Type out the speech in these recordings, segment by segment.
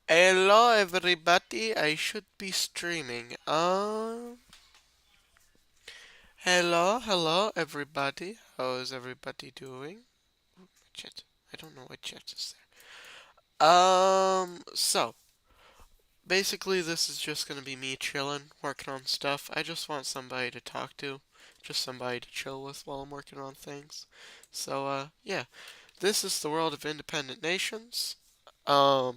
Hello everybody, I should be streaming. Hello everybody. How is everybody doing? Chat. I don't know what chat is there. So basically this is just gonna be me chilling, working on stuff. I just want somebody to talk to, just somebody to chill with while I'm working on things. So yeah, this is the world of independent nations. Um,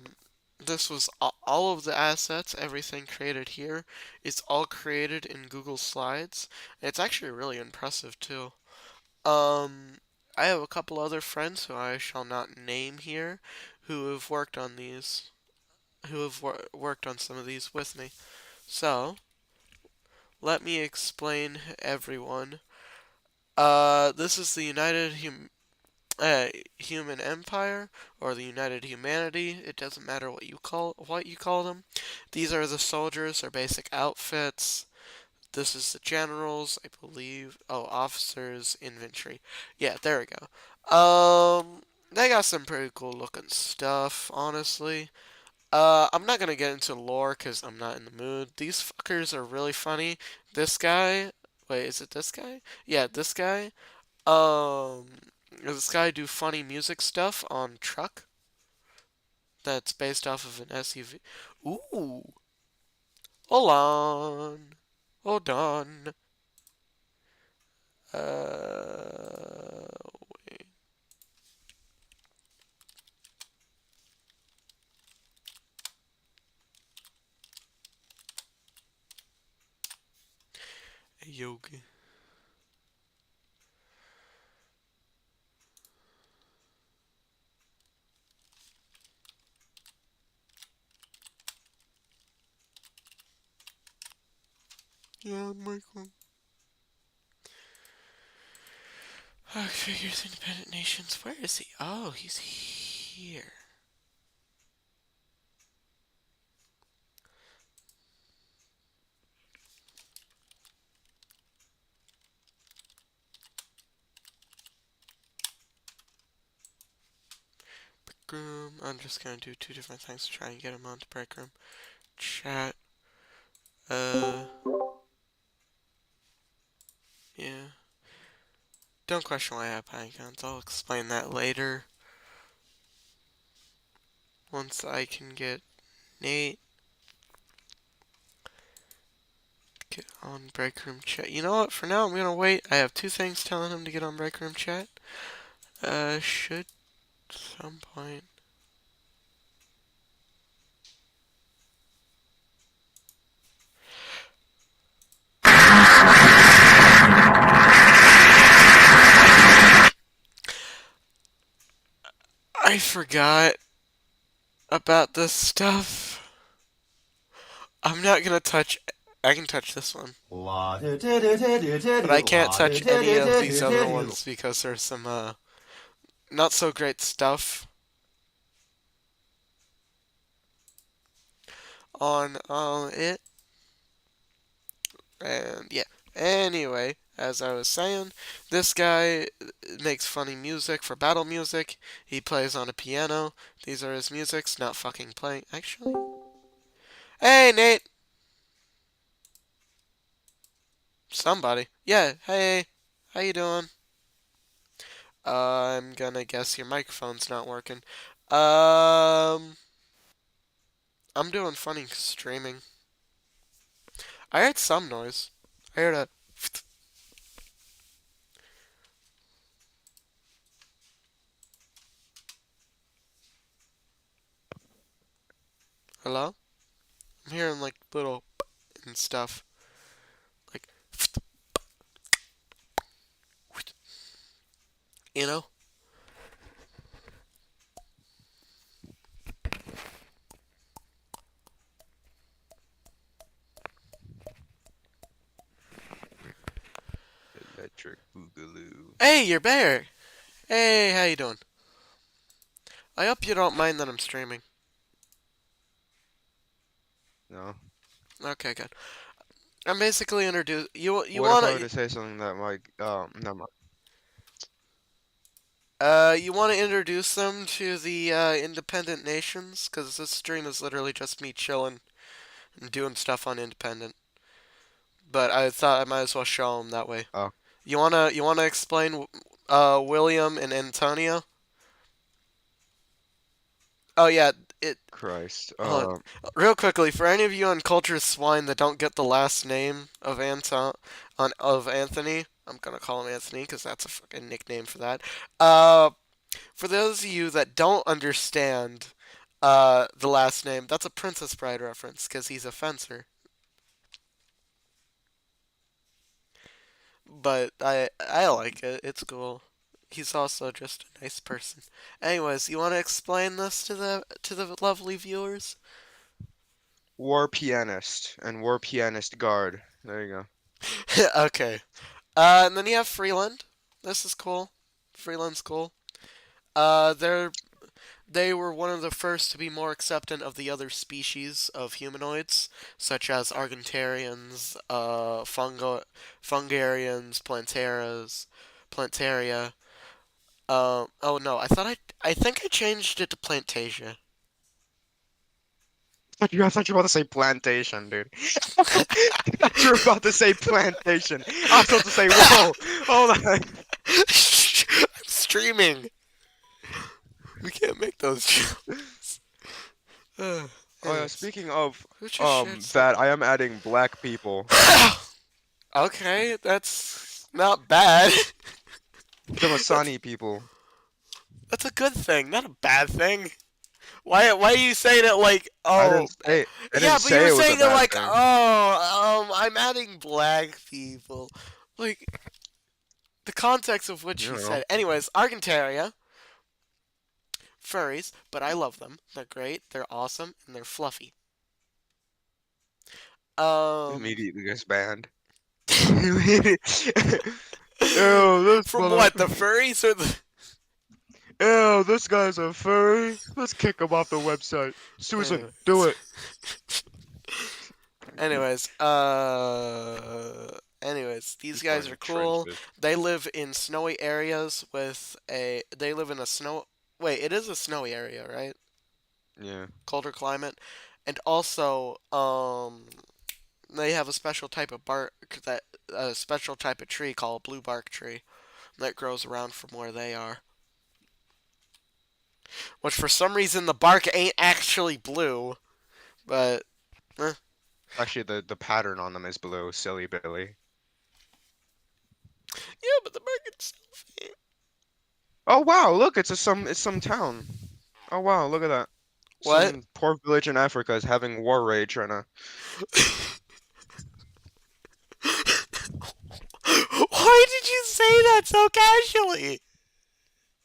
this was all of the assets, everything created here. It's all created in Google Slides. It's actually really impressive too. Um, I have a couple other friends who I shall not name here who have worked on these, who have worked on some of these with me. So, let me explain everyone. This is the uh, Human Empire or the United Humanity. It doesn't matter what you call them. These are the soldiers, their basic outfits. This is the generals, I believe. Oh, officers, infantry. Yeah, there we go. They got some pretty cool looking stuff, honestly. I'm not gonna get into lore because I'm not in the mood. These fuckers are really funny. This guy, wait, is it this guy? Yeah, this guy. Um, this guy do funny music stuff on Truck that's based off of an SUV. Ooh, hold on, hold on. Wait. Yogi. Yeah, Michael. Figures independent nations. Where is he? Oh, he's here. Break room. I'm just gonna do two different things to try and get him onto break room. Chat. Uh, yeah. Don't question why I have icons. I'll explain that later. Once I can get Nate get on break room chat. You know what? For now, I'm gonna wait. I have two things telling him to get on break room chat. Should some point. I forgot about this stuff. I'm not gonna touch. I can touch this one, but I can't touch any of these other ones because there's some not so great stuff on it. And yeah. Anyway, as I was saying, this guy makes funny music for battle music. He plays on a piano. These are his musics, not fucking playing. Actually, hey Nate, somebody. Yeah, hey, how you doing? I'm gonna guess your microphone's not working. Um, I'm doing funny streaming. I heard some noise. I heard a. Hello? I'm hearing like little and stuff. Like, you know? Electric Boogaloo. Hey, you're Bear. Hey, how you doing? I hope you don't mind that I'm streaming. No. Okay, good. I'm basically introduce you. You What if wanna? I were to say something that might, no, You want to introduce them to the independent nations? Because this stream is literally just me chilling and doing stuff on independent. But I thought I might as well show them that way. Oh, You wanna explain William and Antonio? Oh yeah, it. Christ. Hold on. Real quickly, for any of you on Culture Swine that don't get the last name of Anthony, I'm gonna call him Anthony because that's a fucking nickname for that. Uh, for those of you that don't understand the last name, that's a Princess Bride reference because he's a fencer. But I like it. It's cool. He's also just a nice person. Anyways, you want to explain this to the lovely viewers? War pianist and war pianist guard. There you go. Okay. And then you have Freeland. This is cool. Freeland's cool. They're they were one of the first to be more acceptant of the other species of humanoids, such as Argentarians, Fungarians, Plantaria. Oh no, I think I changed it to Plantasia. I thought you were about to say plantation, dude. I thought you were about to say plantation. I was about to say, whoa, hold on. I'm streaming. We can't make those jokes. Oh yeah, Anyways, speaking of who just shared that, something? I am adding black people. Okay, that's not bad. The That's Masani people. that's a good thing, not a bad thing. Why are you saying it like I oh didn't say I yeah, didn't but you're say it was a saying it bad like thing. I'm adding black people. Like the context of which You you know, said. Anyways, Argentaria, furries, but I love them. They're great, they're awesome, and they're fluffy. Um immediately gets banned. Ew, this from mother. what, the furries or the Ew, this guy's a furry. Let's kick him off the website. Susan, do anyways. it. Anyways, these He's going guys in are the cool. trenches. They live in snowy areas with a. They live in a snow. Wait, it is a snowy area, right? Yeah. Colder climate, and also, they have a special type of bark that a special type of tree called blue bark tree that grows around from where they are. Which for some reason the bark ain't actually blue, but eh. Actually, the pattern on them is blue. Silly Billy. Yeah, but the bark itself ain't. Oh wow, look, it's some town. Oh wow, look at that. What? Some poor village in Africa is having war rage right now. Why did you say that so casually?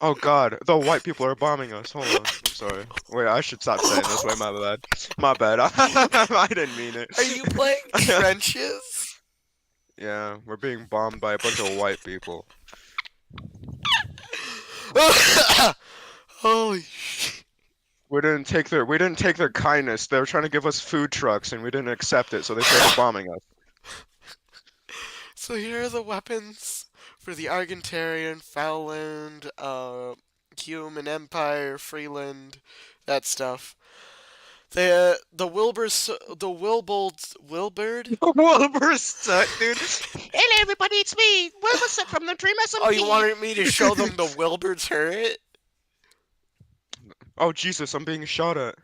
Oh God, the white people are bombing us. Hold on. I'm sorry. Wait, I should stop saying this. Wait, my bad. My bad. I didn't mean it. Are you playing trenches? Yeah, we're being bombed by a bunch of white people. Holy shit. We didn't take their kindness. They were trying to give us food trucks and we didn't accept it, so they started bombing us. So here are the weapons for the Argentarian, Fowland, Human Empire, Freeland, that stuff. The Wilbird. Wilbur dude. Hello, everybody, it's me, Wilbur from the Dream Oh, you SMP. wanted me to show them the Wilbur turret? Oh Jesus, I'm being shot at.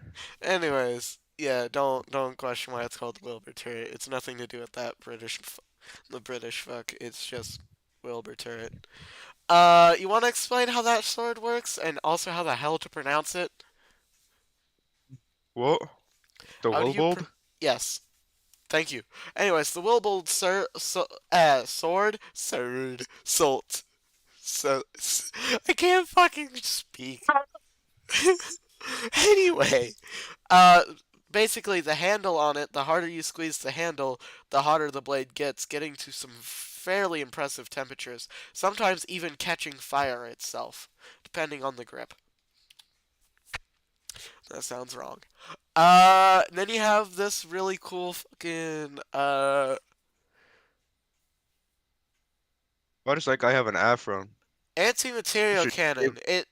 Anyways, yeah, don't question why it's called the Wilbur turret. It's nothing to do with that the British fuck. It's just Wilbur turret. You want to explain how that sword works and also how the hell to pronounce it? What? The How do you? Wilbold? Yes, thank you. Anyways, the Wilbold sword, salt. So I can't fucking speak. Anyway, uh, basically the handle on it, the harder you squeeze the handle, the hotter the blade gets, getting to some fairly impressive temperatures, sometimes even catching fire itself, depending on the grip. That sounds wrong. Then you have this really cool fucking, Why does that guy have an afro? Anti-material Should give- cannon.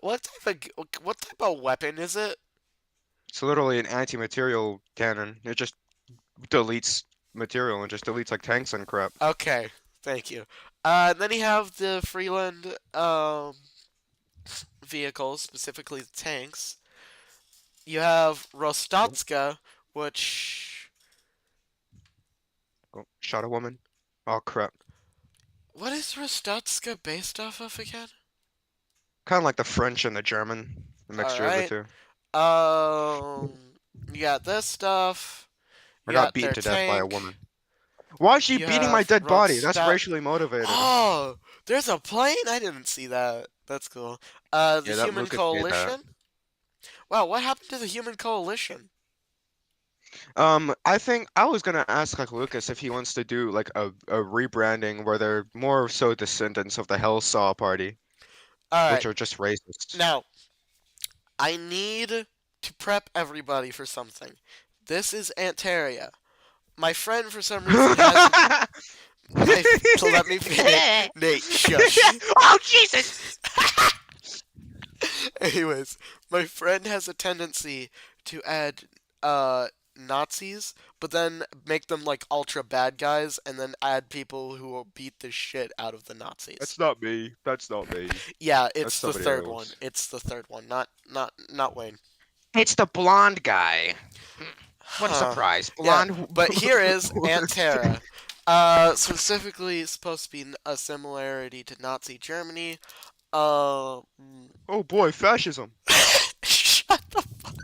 What type of weapon is it? It's literally an anti-material cannon. It just deletes material and just deletes like tanks and crap. Okay, thank you. Then you have the Freeland vehicles, specifically the tanks. You have Rostatska, which Oh, shot a woman. Oh crap. what is Rostatska based off of again? Kind of like the French and the German, a All mixture of the right. two. You got this stuff. I You got got beaten their to death by a tank. woman. Why is she You beating my have dead body? That's Rodstat. racially motivated. Oh, there's a plane. I didn't see that. That's cool. The Yeah, that Human Lucas made that. Coalition. Wow, what happened to the Human Coalition? I think I was gonna ask like Lucas if he wants to do like a rebranding where they're more so descendants of the Hellsaw Party, All which right. are just racist. Now, I need to prep everybody for something. This is Antaria. My friend, for some reason, hasn't. Let me finish. Nate, shush. Oh Jesus! Anyways, my friend has a tendency to add Nazis, but then make them like ultra bad guys, and then add people who will beat the shit out of the Nazis. That's not me. That's not me. Yeah, That's it's the somebody third one. else. It's the third one, not Wayne. It's the blonde guy. What a Huh. surprise. Yeah, Blonde. but here is Antera. Specifically supposed to be a similarity to Nazi Germany. Uh, Oh boy, fascism. shut the fuck.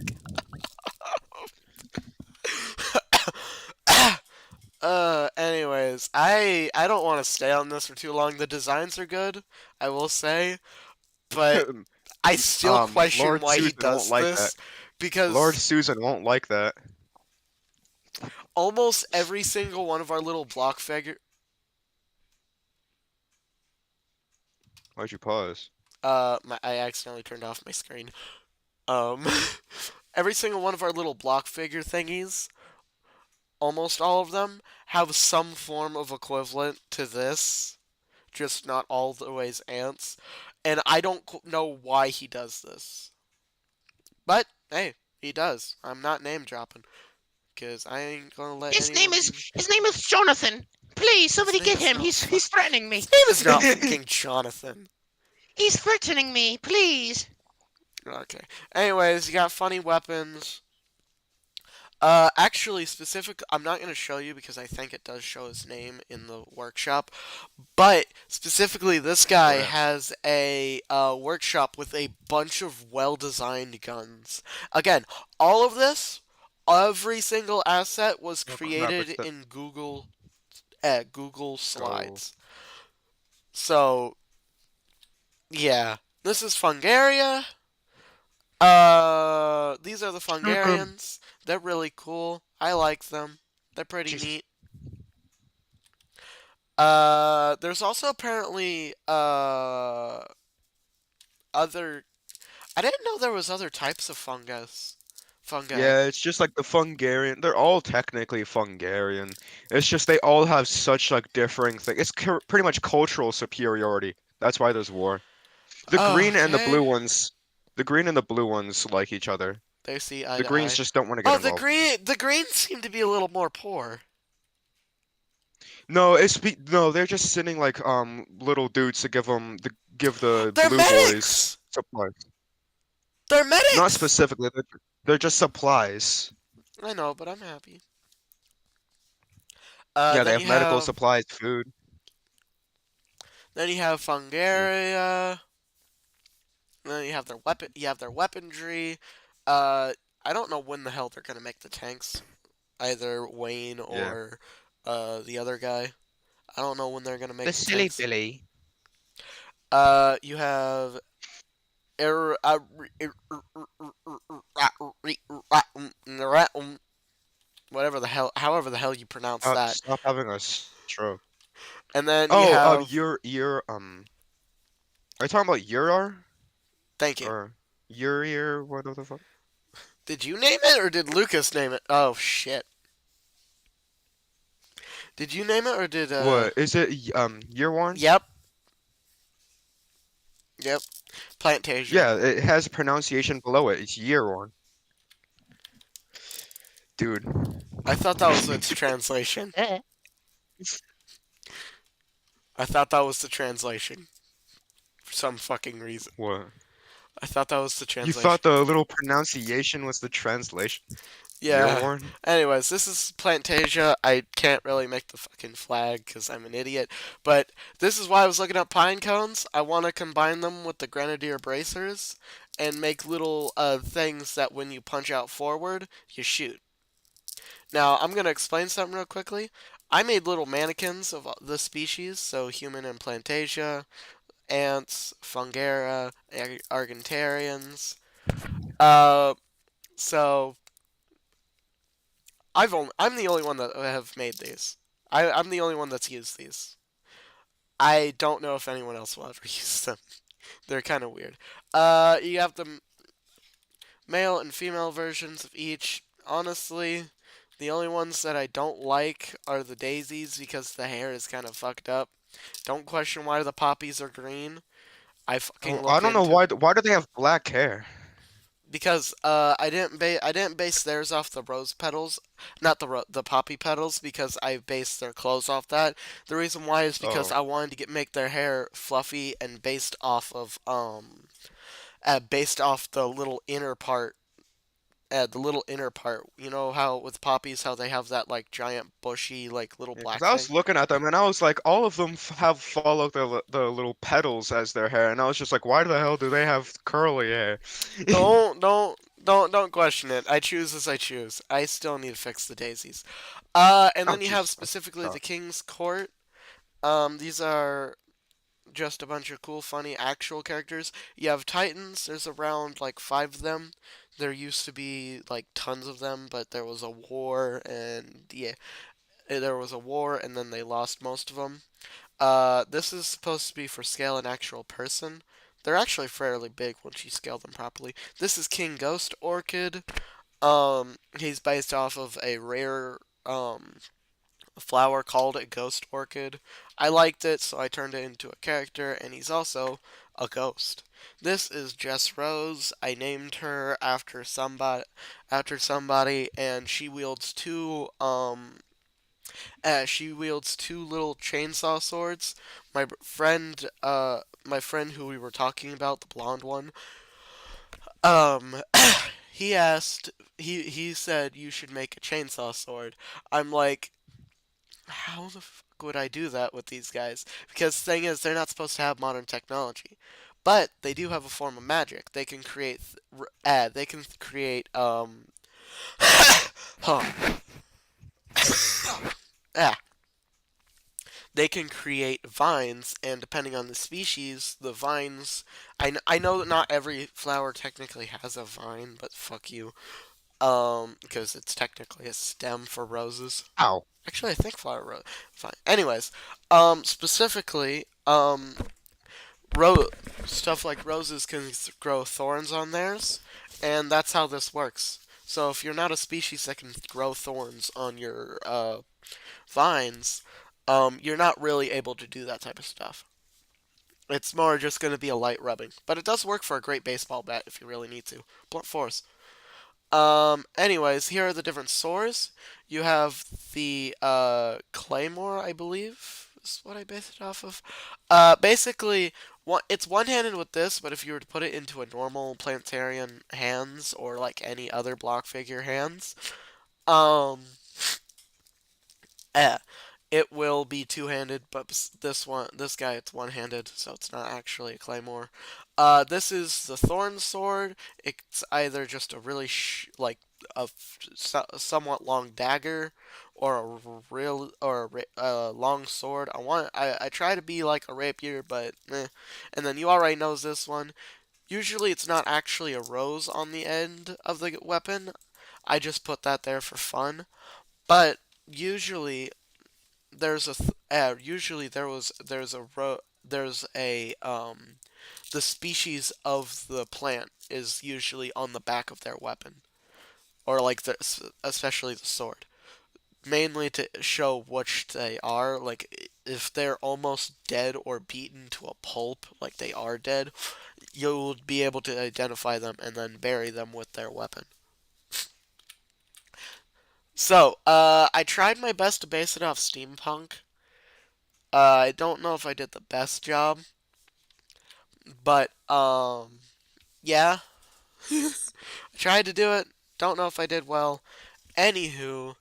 Anyways, I don't want to stay on this for too long. The designs are good, I will say, but I still question Lord why he Susan won't does like that. this Lord because Susan won't like that. almost every single one of our little block figure. Why'd you pause? I accidentally turned off my screen. Um, every single one of our little block figure thingies, almost all of them, have some form of equivalent to this, just not all the ways ants. And I don't know why he does this. But, hey, he does. I'm not name dropping. Because I ain't gonna let anyone be... His name is Jonathan. Please, somebody name get is him. not He's threatening me. His name is not fucking Jonathan. He's threatening me. Please. Okay. Anyways, you got funny weapons. Actually, specific. I'm not gonna show you because I think it does show his name in the workshop. But specifically, this guy Where? has a workshop with a bunch of well-designed guns. Again, all of this, every single asset was Oh crap, created it's the in Google skull. Slides. So yeah, this is Fungaria. These are the Fungarians. They're really cool. I like them. They're pretty Jesus. neat. There's also apparently other. I didn't know there was other types of fungi. Yeah, it's just like the Fungarian. They're all technically Fungarian. It's just they all have such like differing things. It's pretty much cultural superiority. That's why there's war. The green and the Okay. blue ones, the green and the blue ones like each other. They see eye The to greens eye. just don't want to get Oh, involved. the greens seem to be a little more poor. No, no, they're just sending like little dudes to give the They're blue boys medics. supplies. They're Not medics. specifically, they're just supplies. I know, but I'm happy. Yeah, they Then have you medical have supplies, food. Yeah. Fungaria. Then you have their weapon. You have their weaponry. Uh, I don't know when the hell they're gonna make the tanks. Either Wayne Yeah. or the other guy. I don't know when they're gonna make The the silly tanks. Billy. You have whatever the hell, however the hell you pronounce that. Stop having a stroke. And then you Oh, have. are you talking about Urar Thank you. or Urir? What the fuck? Did you name it or did Lucas name it? Oh shit. Did you name it or did What is it? Year one? Yep. Yep. Plantasia. Yeah, it has a pronunciation below it. It's year one, dude. I thought that was its translation. I thought that was the translation for some fucking reason. What? I thought that was the You translation. thought the little pronunciation was the translation? Year Yeah. one? Anyways, this is Plantasia. I can't really make the fucking flag because I'm an idiot. But this is why I was looking up pine cones. I want to combine them with the grenadier bracers and make little things that when you punch out forward, you shoot. Now, I'm going to explain something real quickly. I made little mannequins of the species, so human and Plantasia, ants, Fungera, Argentarians. Uh, so I'm the only one that have made these. I'm the only one that's used these. I don't know if anyone else will ever use them. They're kind of weird. You have the male and female versions of each. Honestly, the only ones that I don't like are the daisies because the hair is kind of fucked up. Don't question why the poppies are green. I fucking Oh, I looked don't know into why. Why do they have black hair? because I didn't base theirs off the rose petals, not the poppy petals because I based their clothes off that. The reason why is because Oh, I wanted to make their hair fluffy and based off the little inner part. You know how with poppies how they have that like giant bushy like little yeah. Because black I thing. was looking at them and I was like, all of them have followed the little petals as their hair, and I was just like, why the hell do they have curly hair? Don't question it. I choose as I choose. I still need to fix the daisies. And Oh, then you have Jesus, that's specifically the tough. King's Court. These are just a bunch of cool, funny actual characters. You have Titans. There's around like 5 of them. There used to be like tons of them, but there was a war, and yeah, there was a war, and then they lost most of them. This is supposed to be for scale an actual person. They're actually fairly big once you scale them properly. This is King Ghost Orchid. He's based off of a rare flower called a ghost orchid. I liked it, so I turned it into a character, and he's also a ghost. This is Jess Rose. I named her after somebody, and she wields two little chainsaw swords. My friend who we were talking about, the blonde one, um, he said you should make a chainsaw sword. I'm like, how the fuck would I do that with these guys? Because the thing is, they're not supposed to have modern technology, but they do have a form of magic. They can create huh, ah, they can create vines, and depending on the species, the vines. I know that not every flower technically has a vine, but fuck you. Because it's technically a stem for roses. Ow. Actually, I think flower rose. Fine. Anyways, specifically, ro- stuff like roses can grow thorns on theirs, and that's how this works. So if you're not a species that can grow thorns on your vines, you're not really able to do that type of stuff. It's more just going to be a light rubbing, but it does work for a great baseball bat if you really need to. Blunt force. Anyways, here are the different swords. You have the claymore, I believe, is what I based it off of. Basically, it's one-handed with this, but if you were to put it into a normal planetarian hands or like any other block figure hands, um, eh, it will be two-handed. But this guy, it's one-handed, so it's not actually a claymore. This is the thorn sword. It's either just a really somewhat long dagger, or a long sword. I try to be like a rapier, but eh. And then you already knows this one. Usually it's not actually a rose on the end of the weapon. I just put that there for fun. But usually usually there's a the species of the plant is usually on the back of their weapon, or like especially the sword. mainly to show which they are. Like, if they're almost dead or beaten to a pulp, like they are dead, you'll be able to identify them and then bury them with their weapon. So, I tried my best to base it off steampunk. I don't know if I did the best job, but, yeah. I tried to do it. Don't know if I did well. Anywho,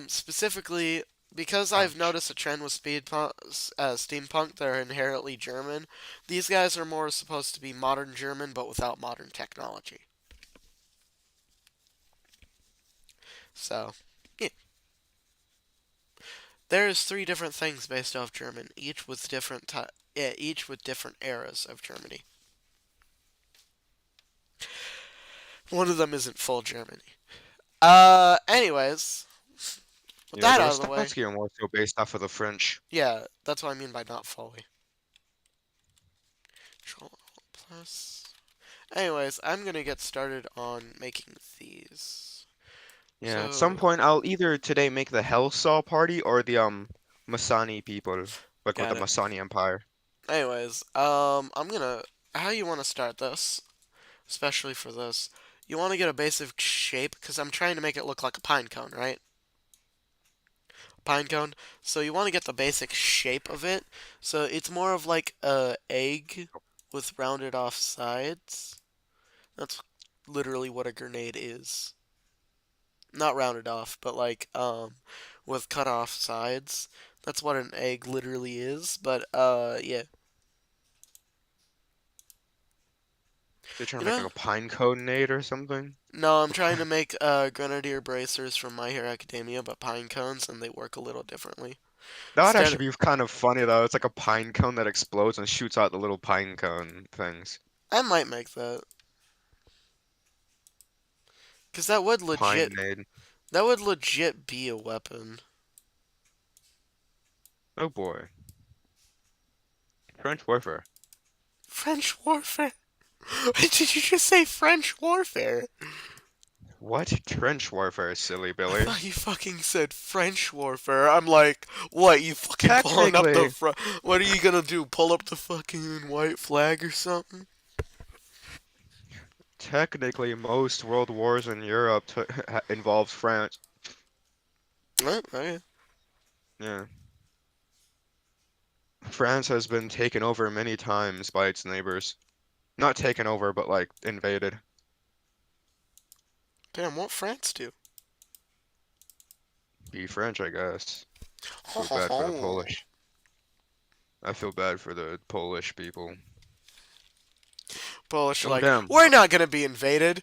specifically because I've Ouch. noticed a trend with steampunk that are inherently German. These guys are more supposed to be modern German, but without modern technology. So, yeah. There's three different things based off German, each with different eras of Germany. One of them isn't full Germany. Anyways, with Yeah, that the out of the way, Statsky are more so based off of the French. yeah, that's what I mean by not fully. Control plus. Anyways, I'm gonna get started on making these. Yeah, at some So, point I'll either today make the Hellsaw party or the Masani people, like with the got it. Masani Empire. Anyways, I'm gonna. How you want to start this? Especially for this, you want to get a basic shape because I'm trying to make it look like a pine cone, right? Pine cone. So you want to get the basic shape of it. So it's more of like a egg with rounded off sides. That's literally what a grenade is. Not rounded off, but like with cut off sides. That's what an egg literally is. But yeah. They're trying You to make know? like a pine cone nade or something. No, I'm trying to make grenadier bracers from My Hero Academia, but pine cones, and they work a little differently. That would Instead, actually be kind of funny though. It's like a pine cone that explodes and shoots out the little pine cone things. I might make that. Cause that would Pine legit nade. that would legit be a weapon. Oh boy. French warfare. French warfare. Did you just say French warfare? What? Trench warfare, silly I Billy. thought you fucking said French warfare. I'm like, what? You fucking pulling up the Technically, front? What are you gonna do? Pull up the fucking white flag or something? technically, most world wars in Europe involves France. Okay. Yeah. France has been taken over many times by its neighbors. Not taken over, but like invaded. Damn, what France do? Be French, I guess. Feel bad for the Polish. I feel bad for the Polish people. Polish are Oh like, damn. we're not gonna be invaded.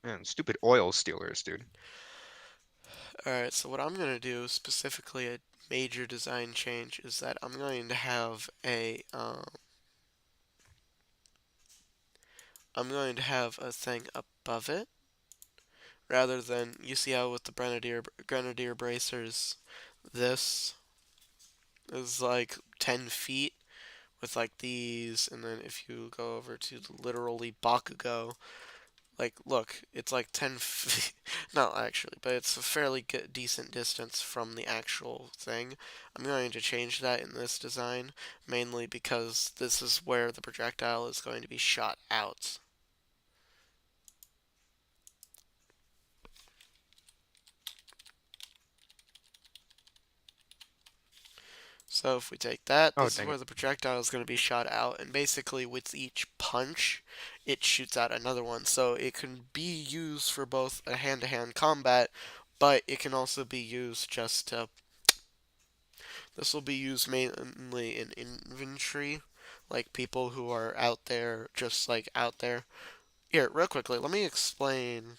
Man, stupid oil stealers, dude. Alright, so what I'm going to do, specifically a major design change, is that I'm going to have I'm going to have a thing above it, rather than, you see how with the Grenadier bracers, this is like 10 feet with like these, and then if you go over to the literally Bakugo, like, look, it's like 10 feet. Not actually, but it's a fairly good, decent distance from the actual thing. I'm going to change that in this design, mainly because this is where the projectile is going to be shot out. So if we take that, Oh this is dang it. where the projectile is going to be shot out, and basically with each punch, it shoots out another one. So it can be used for both a hand-to-hand combat, but it can also be used just to. This will be used mainly in infantry, like people who are out there, just like out there. Here, real quickly, let me explain.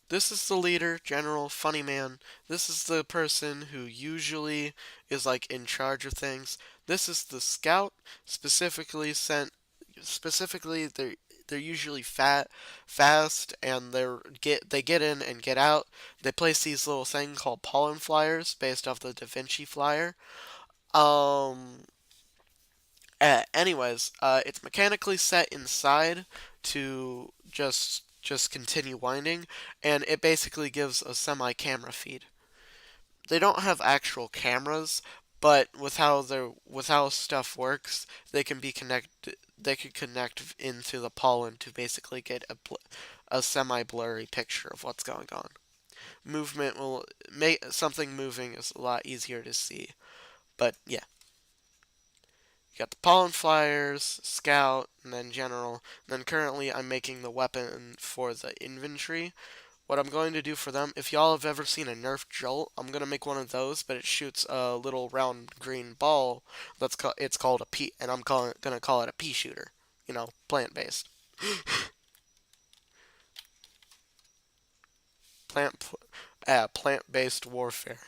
This is the leader, general, funny man. This is the person who usually is like in charge of things. This is the scout, specifically sent. Specifically, they're usually fast, and they get in and get out. They place these little things called pollen flyers based off the Da Vinci flyer. Um, It's mechanically set inside to just continue winding, and it basically gives a semi-camera feed. They don't have actual cameras, but with how stuff works, they can be connected. They could connect into the pollen to basically get a semi-blurry picture of what's going on. Movement will make something moving is a lot easier to see. But yeah, you got the pollen flyers, scout, and then general. And then currently I'm making the weapon for the infantry. What I'm going to do for them, if y'all have ever seen a Nerf Jolt, I'm gonna make one of those, but it shoots a little round green ball. It's called a pea, and gonna call it a pea shooter. You know, plant based. Plant plant based warfare.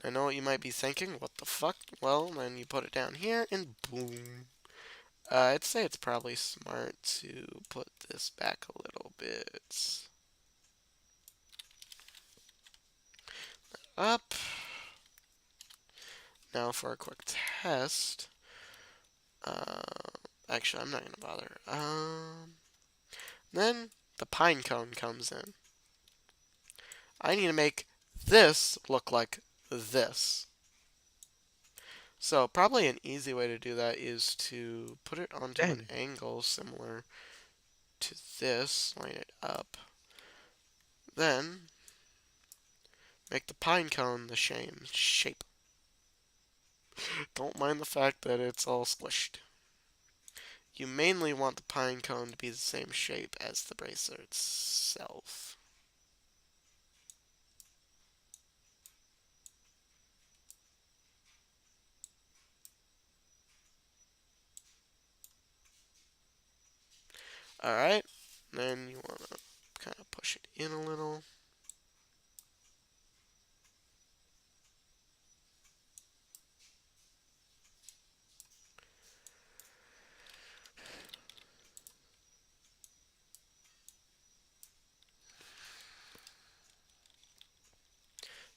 I know what you might be thinking. What the fuck? Well, then you put it down here, and boom. I'd say it's probably smart to put this back a little bit. Up. Now for a quick test. Uh, Actually, I'm not gonna bother. Then the pine cone comes in. I need to make this look like this. So probably an easy way to do that is to put it onto an Dang. angle similar to this, line it up. Then make the pine cone the same shape. Don't mind the fact that it's all squished. You mainly want the pine cone to be the same shape as the bracer itself. Alright, then you want to kind of push it in a little.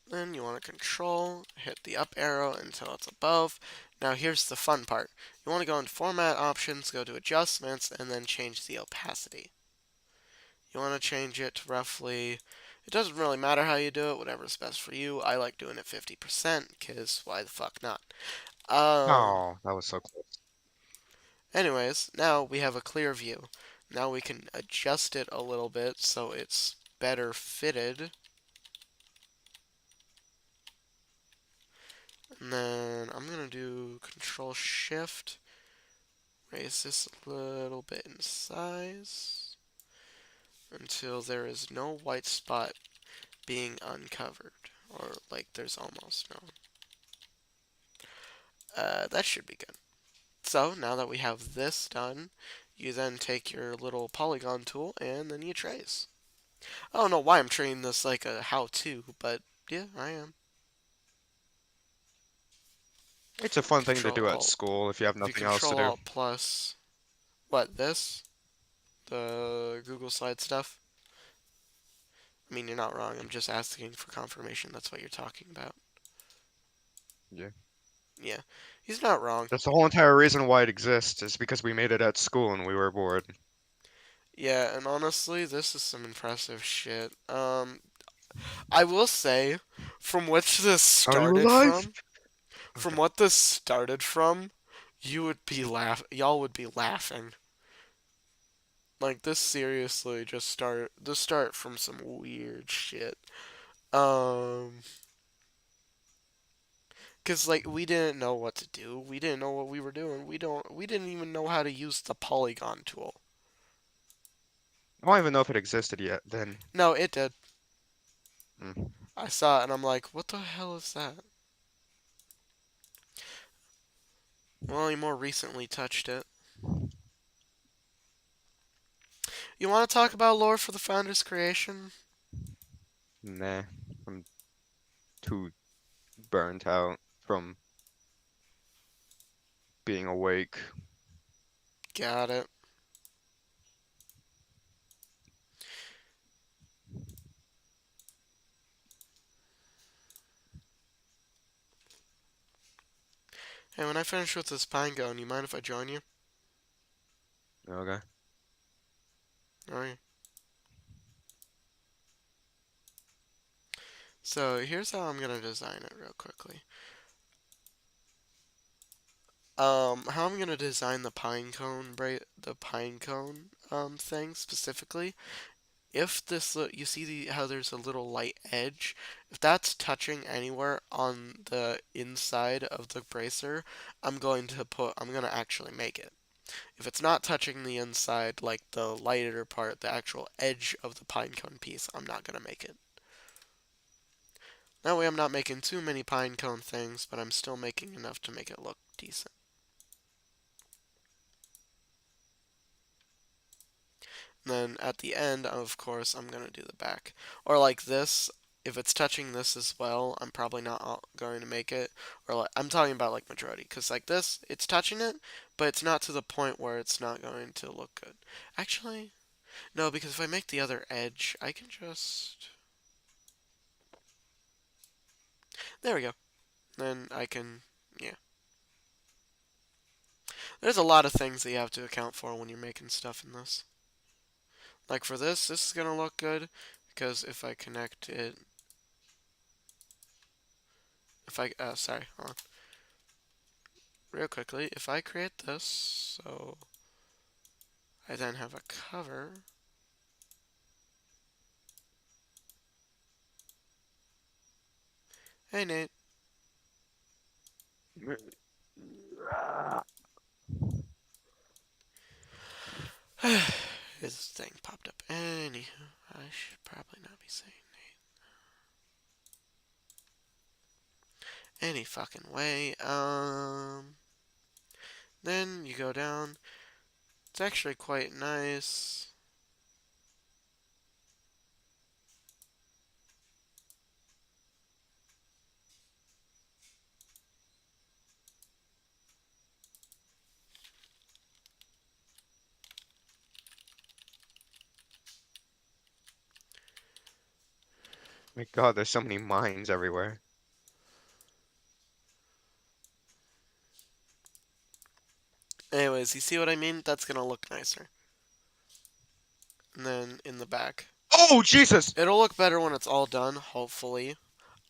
Then you want to control, hit the up arrow until it's above. Now here's the fun part. You want to go into format options, go to adjustments, and then change the opacity. You want to change it to roughly, it doesn't really matter how you do it, whatever's best for you. I like doing it 50%, because why the fuck not? Oh, that was so close. Anyways, now we have a clear view. Now we can adjust it a little bit so it's better fitted. And then I'm going to do Control Shift, raise this a little bit in size until there is no white spot being uncovered, or like there's almost no. That should be good. So now that we have this done, you then take your little polygon tool and then you trace. I don't know why I'm treating this like a how-to, but yeah, I am. It's a fun thing to Control do at Alt. school if you have If you nothing else to Control do. Alt plus, what, this? The Google Slide stuff? I mean, you're not wrong. I'm just asking for confirmation. That's what you're talking about. Yeah. Yeah, he's not wrong. That's the whole entire reason why it exists, is because we made it at school and we were bored. Yeah, and honestly, this is some impressive shit. I will say, from which this Are you started alive? from Okay. what this started from, y'all would be laughing. Like this seriously just start from some weird shit. Um, cause like we didn't know what to do. We didn't know what we were doing. We didn't even know how to use the polygon tool. I don't even know if it existed yet then. No, it did. Mm. I saw it and I'm like, what the hell is that? Well, he more recently touched it. You want to talk about lore for the Founder's creation? Nah, I'm too burnt out from being awake. Got it. Hey, when I finish with this pine cone, you mind if I join you? Okay. Alright. So here's how I'm gonna design it real quickly. How I'm gonna design the pine cone thing specifically. If this, you see how there's a little light edge, if that's touching anywhere on the inside of the bracer, I'm gonna actually make it. If it's not touching the inside, like the lighter part, the actual edge of the pinecone piece, I'm not gonna make it. That way I'm not making too many pinecone things, but I'm still making enough to make it look decent. And then at the end, of course, I'm gonna do the back. Or like this, if it's touching this as well, I'm probably not going to make it. Or like, I'm talking about like majority, because like this, it's touching it, but it's not to the point where it's not going to look good. Actually, no, because if I make the other edge, I can just... There we go. Then I can, yeah. There's a lot of things that you have to account for when you're making stuff in this. Like for this is gonna look good, because if I connect it... sorry, hold on. Real quickly, if I create this, so I then have a cover. Hey, Nate. This thing popped up. Anywho, I should probably not be saying Nate. Any fucking way. Then you go down. It's actually quite nice. My God, there's so many mines everywhere. Anyways, you see what I mean? That's gonna look nicer. And then in the back. Oh, Jesus! It'll look better when it's all done, hopefully.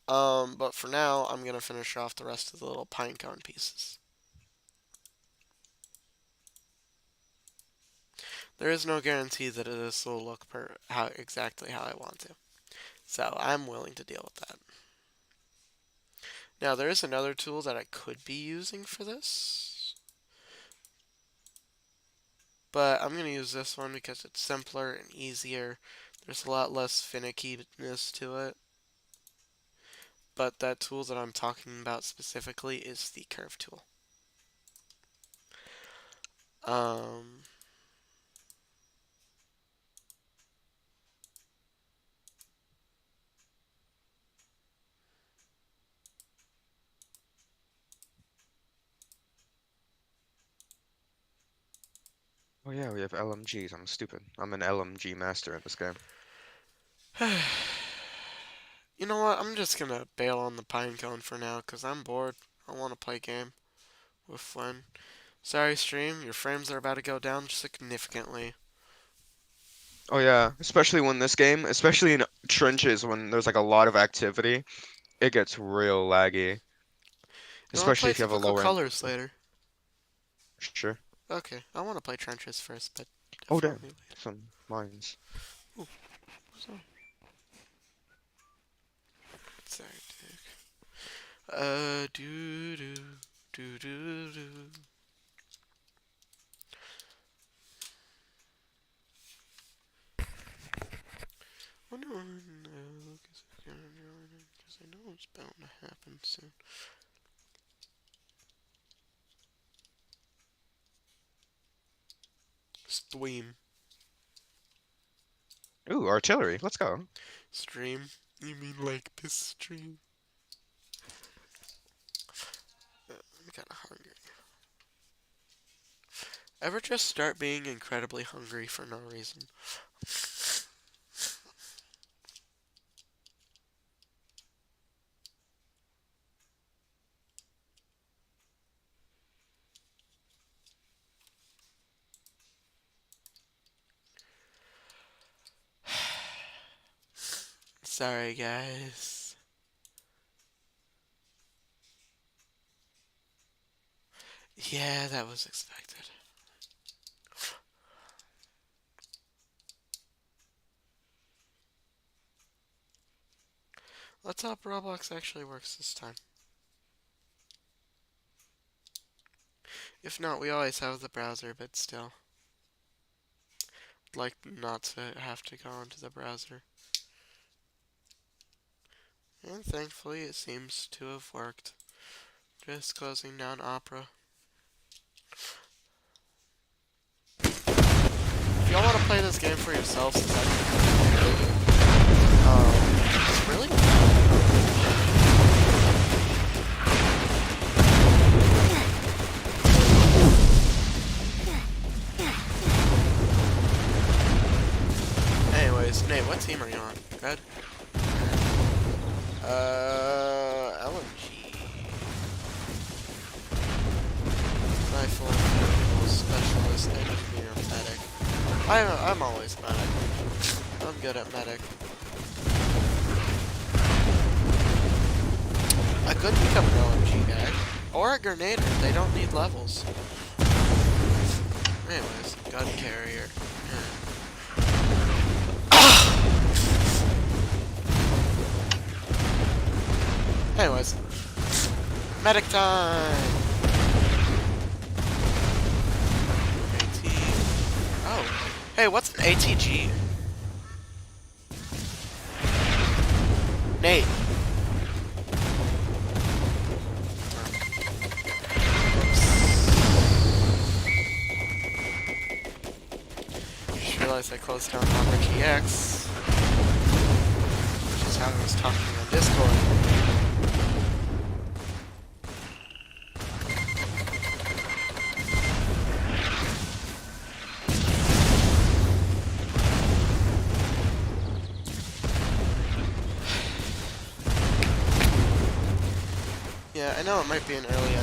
But for now, I'm gonna finish off the rest of the little pinecone pieces. There is no guarantee that this will look exactly how I want to. So I'm willing to deal with that. Now there is another tool that I could be using for this. But I'm going to use this one because it's simpler and easier. There's a lot less finickiness to it. But that tool that I'm talking about specifically is the curve tool. Um, Oh yeah, we have LMGs. I'm stupid. I'm an LMG master in this game. you know what? I'm just going to bail on the pinecone for now because I'm bored. I want to play a game with Flynn. Sorry, stream. Your frames are about to go down significantly. Oh yeah, especially when this game, especially in trenches when there's like a lot of activity, it gets real laggy. You want to Especially play if you have a Typical lower end. Colors later? Sure. Okay, I want to play Trenches first, but Oh damn, definitely later. some mines. Ooh, so. Sorry, Dick. Doo doo, doo doo doo. Wonder when Lucas is gonna join in, because I know it's bound to happen soon. Stream. Ooh, artillery. Let's go. Stream? You mean like this stream? I'm kinda hungry. Ever just start being incredibly hungry for no reason? Sorry, guys. Yeah, that was expected. Let's hope Roblox actually works this time. If not, we always have the browser, but still. I'd like not to have to go into the browser. And thankfully, it seems to have worked. Just closing down Opera. If y'all want to play this game for yourselves, it's really Anyways, Nate, what team are you on? Red? LMG. Rifle, specialist, engineer, medic. I'm always medic. I'm good at medic. I could become an LMG guy. Or a grenader. They don't need levels. Anyways, gun carrier. Anyways. Medic time! AT. Oh. Hey, what's an ATG? Nate. Just realized I closed down Opera GX. Which is how I was talking on Discord. Yeah, I know it might be an early